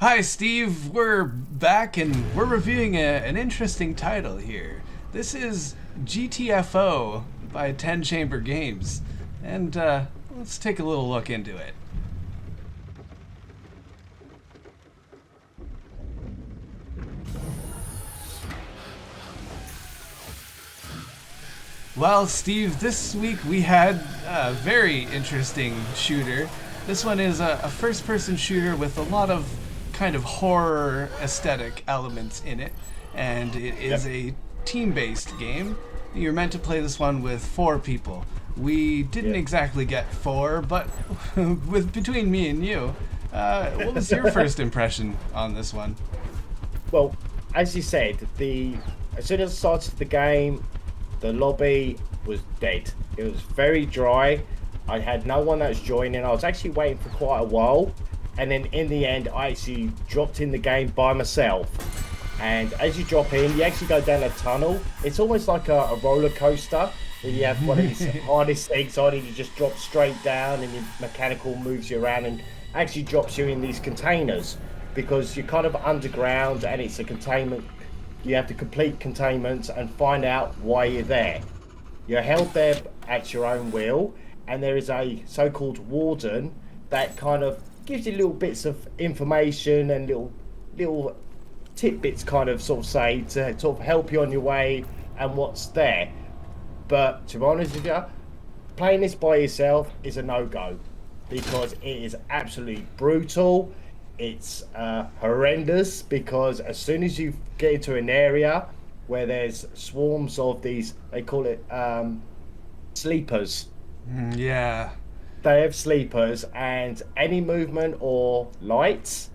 Hi, Steve. We're back and we're reviewing an interesting title here. This is GTFO by 10 Chamber Games. And let's take a little look into it. Well, Steve, this week we had a very interesting shooter. This one is a first person shooter with a lot of kind of horror aesthetic elements in it, and it is Yep. a team based game. You're meant to play this one with four people. We didn't Yeah. exactly get four, but with between me and you, what was your first impression on this one? Well, as you said, the as soon as I started the game, the lobby was dead. It was very dry. I had no one that was joining. I was actually waiting for quite a while, and then in the end, I actually dropped in the game by myself. And as you drop in, you actually go down a tunnel. It's almost like a roller coaster. Where you have one of these hardest things on it, you just drop straight down, and your mechanical moves you around and actually drops you in these containers because you're kind of underground and it's a containment. You have to complete containment and find out why you're there. You're held there at your own will, and there is a so-called warden that kind of gives you little bits of information and little tidbits, kind of sort of say to sort of help you on your way and what's there. But to be honest with you, playing this by yourself is a no-go because it is absolutely brutal. It's horrendous because as soon as you get into an area where there's swarms of these, they call it sleepers. Yeah. They have sleepers, and any movement or lights,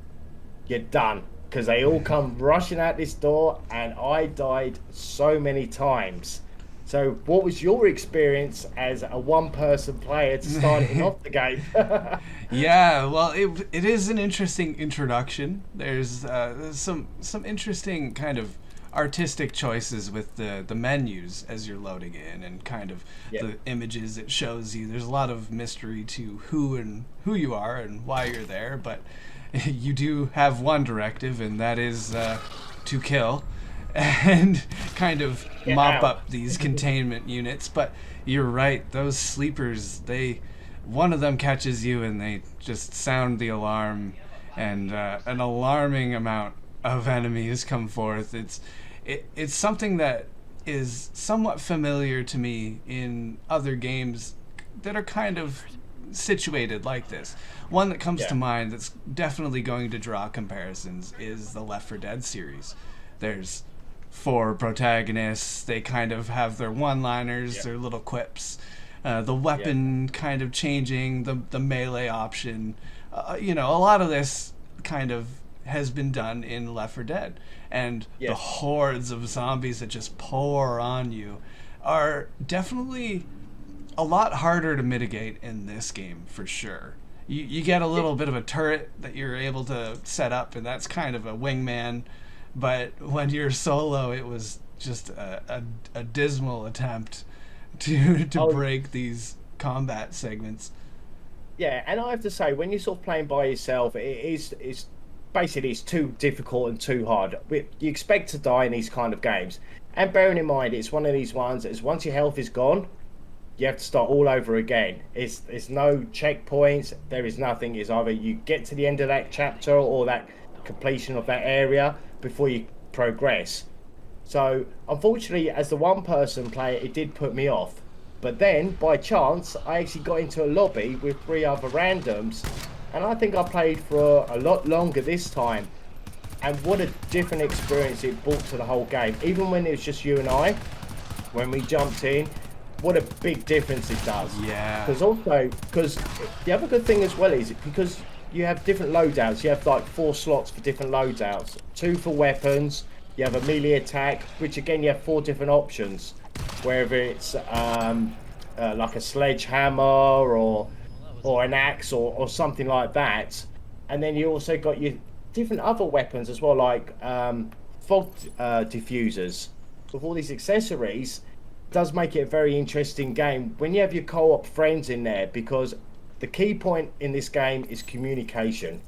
you're done because they all come rushing out this door, and I died so many times. So, what was your experience as a one-person player to starting off the game? Yeah, well, it is an interesting introduction. There's some interesting kind of artistic choices with the menus as you're loading in and kind of Yeah, the images it shows you. There's a lot of mystery to who you are and why you're there, but you do have one directive, and that is to kill and kind of get mop out. up these containment units. But you're right; those sleepers, they one of them catches you and they just sound the alarm, and an alarming amount of enemies come forth. It's something that is somewhat familiar to me in other games that are kind of situated like this. One that comes to Yeah, mind that's definitely going to draw comparisons is the Left 4 Dead series. There's four protagonists. They kind of have their one-liners, yeah, their little quips. The yeah, weapon kind of changing, the melee option. A lot of this kind of has been done in Left 4 Dead, and the yes. hordes of zombies that just pour on you are definitely a lot harder to mitigate in this game for sure. You get a little bit of a turret that you're able to set up, and that's kind of a wingman. But when you're solo, it was just a dismal attempt to Oh, break these combat segments. yeah, and I have to say, when you're sort of playing by yourself, it's basically it's too difficult and too hard. You expect to die in these kind of games, and bearing in mind, it's one of these ones. Is once your health is gone, you have to start all over again. It's no checkpoints. There is nothing. It's either you get to the end of that chapter or that completion of that area before you progress. So, unfortunately, as the one person player, it did put me off. But then, by chance, I actually got into a lobby with three other randoms, and I think I played for a lot longer this time. And what a different experience it brought to the whole game. Even when it was just you and I, when we jumped in, what a big difference it does. Yeah. Because the other good thing as well is because you have different loadouts. You have like four slots for different loadouts. Two for weapons. You have a melee attack, which again you have four different options. Whether it's like a sledgehammer or an axe or something like that. And then you also got your different other weapons as well, like fog diffusers. With all these accessories, does make it a very interesting game when you have your co-op friends in there because the key point in this game is communication.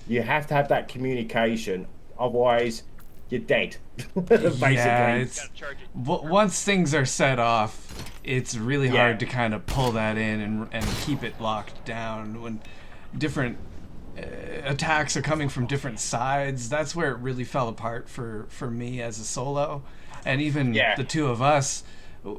You have to have that communication, otherwise you're dead. Yeah, Basically. it's once things are set off, it's really Yeah. hard to kind of pull that in and keep it locked down when different attacks are coming from different sides. That's where it really fell apart for me as a solo, and even Yeah. the two of us,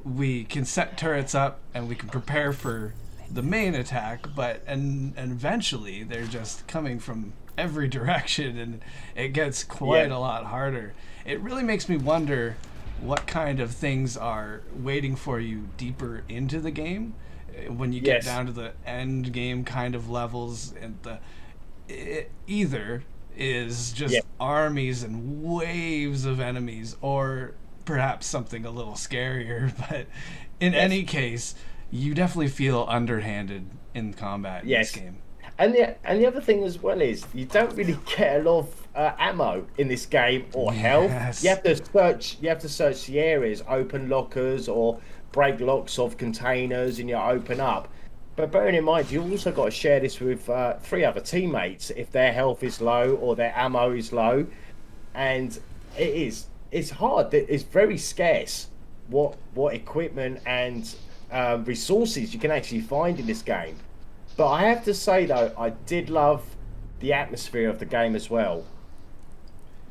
we can set turrets up and we can prepare for the main attack, but and eventually they're just coming from every direction, and it gets quite Yeah. a lot harder. It really makes me wonder what kind of things are waiting for you deeper into the game when you get Yes. down to the end game kind of levels, and either is Yeah. just armies and waves of enemies, or perhaps something a little scarier. But in Yes. any case, you definitely feel underhanded in combat in this Yes. game. And the other thing as well is you don't really get a lot of ammo in this game or health. You Yes. have to search. You have to search the areas, open lockers or break locks of containers, and you open up. But bearing in mind, you also got to share this with three other teammates if their health is low or their ammo is low, and it's hard. It's very scarce what equipment and resources you can actually find in this game. But I have to say though, I did love the atmosphere of the game as well.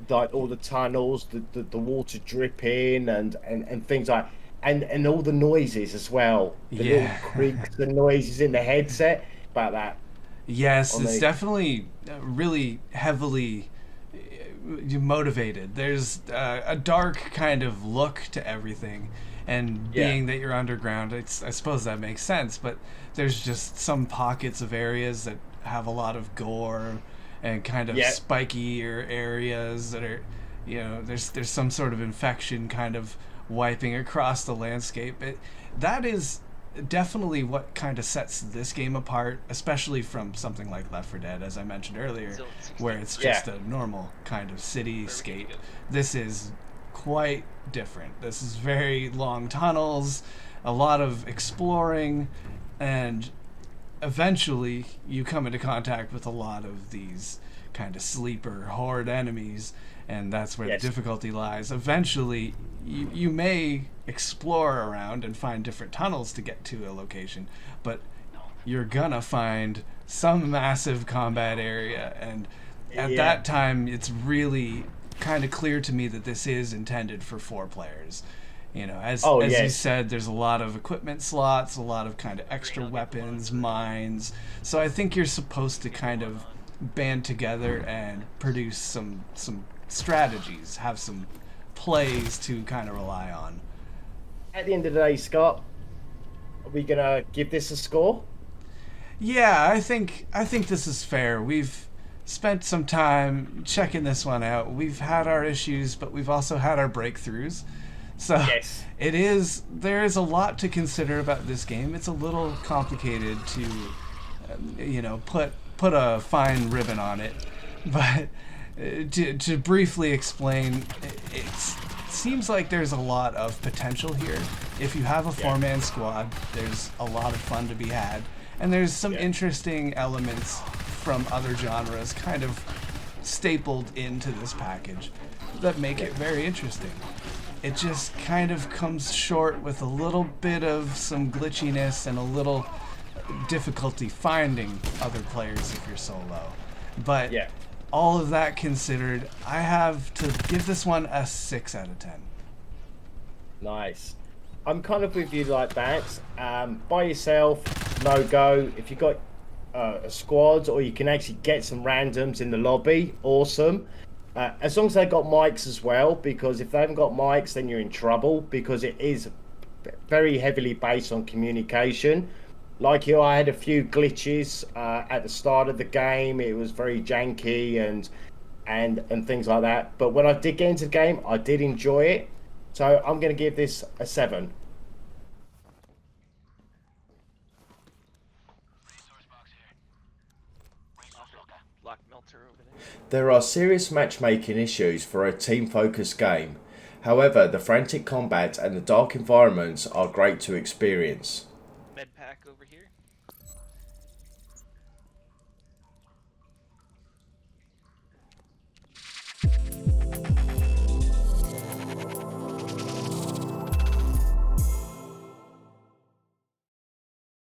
Like all the tunnels, the water dripping and things like and all the noises as well. The little Yeah. creaks and noises in the headset about that Yes, on it's the definitely really heavily motivated. There's a dark kind of look to everything, and yeah. being that you're underground, I suppose that makes sense. But there's just some pockets of areas that have a lot of gore and kind of Yeah. spikier areas that are, there's some sort of infection kind of wiping across the landscape. That is definitely what kind of sets this game apart, especially from something like Left 4 Dead, as I mentioned earlier, where it's Yeah. just a normal kind of cityscape. This is quite different. This is very long tunnels, a lot of exploring, and eventually you come into contact with a lot of these kind of sleeper horde enemies, and that's where Yes. the difficulty lies. Eventually you may explore around and find different tunnels to get to a location, but you're gonna find some massive combat area, and at Yeah. that time it's really kind of clear to me that this is intended for 4 players. Oh As you yes. said, there's a lot of equipment slots, a lot of kind of extra weapons, mines. So I think you're supposed to kind of band together and produce some strategies, have some plays to kind of rely on. At the end of the day, Scott, are we gonna give this a score? Yeah, I think this is fair. We've spent some time checking this one out. We've had our issues, but we've also had our breakthroughs. So Yes. there is a lot to consider about this game. It's a little complicated to put a fine ribbon on it, but to briefly explain, it seems like there's a lot of potential here. If you have a Yeah. 4-man squad, there's a lot of fun to be had, and there's some Yeah. interesting elements from other genres kind of stapled into this package that make it very interesting. It just kind of comes short with a little bit of some glitchiness and a little difficulty finding other players if you're solo. But Yeah. all of that considered, I have to give this one a 6 out of 10. Nice. I'm kind of with you like that. By yourself, no go. If you got a squad, or you can actually get some randoms in the lobby, awesome. As long as they got mics as well, because if they haven't got mics, then you're in trouble, because it is very heavily based on communication. Like you, I had a few glitches at the start of the game. It was very janky and things like that. But when I did get into the game, I did enjoy it. So I'm going to give this a 7. There are serious matchmaking issues for a team-focused game. However, the frantic combat and the dark environments are great to experience. Med pack over here.